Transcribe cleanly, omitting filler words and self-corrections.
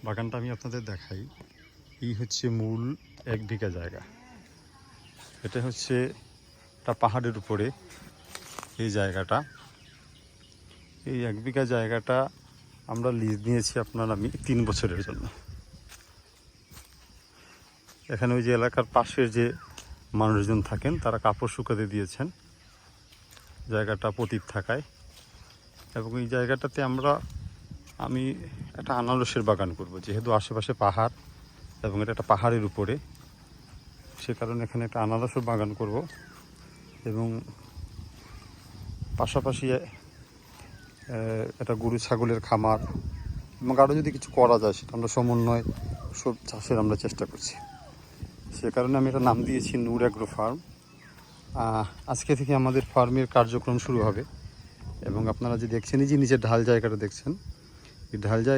বাগানটা আমি আপনাদের দেখাই। এই হচ্ছে মূল 1 বিঘা জায়গা। এটা হচ্ছে একটা পাহাড়ের উপরে এই জায়গাটা। এই 1 বিঘা জায়গাটা আমরা লিজ নিয়েছি আমি 3 বছরের জন্য। এখানে ওই যে এলাকার পাশের যে মানুষজন থাকেন তারা কাপড় শুকাতে দিয়েছেন জায়গাটা পতিত থাকায়। এবং এই জায়গাটাতে আমি একটা আনারসের বাগান করব, যেহেতু আশেপাশে পাহাড় এবং এটা একটা পাহাড়ের উপরে, সে কারণে এখানে একটা আনারসের বাগান করব। এবং পাশাপাশি একটা গরু ছাগলের খামার এবং আরও যদি কিছু করা যায় সেটা আমরা সমন্বয় সব চাষের আমরা চেষ্টা করছি। সে কারণে আমি এটা নাম দিয়েছি নূর অ্যাগ্রো ফার্ম। আজকে থেকে আমাদের ফার্মের কার্যক্রম শুরু হবে। এবং আপনারা যে দেখছেন, এই যে নিচের ঢাল জায়গাটা দেখছেন, এই ঢাল জায়গা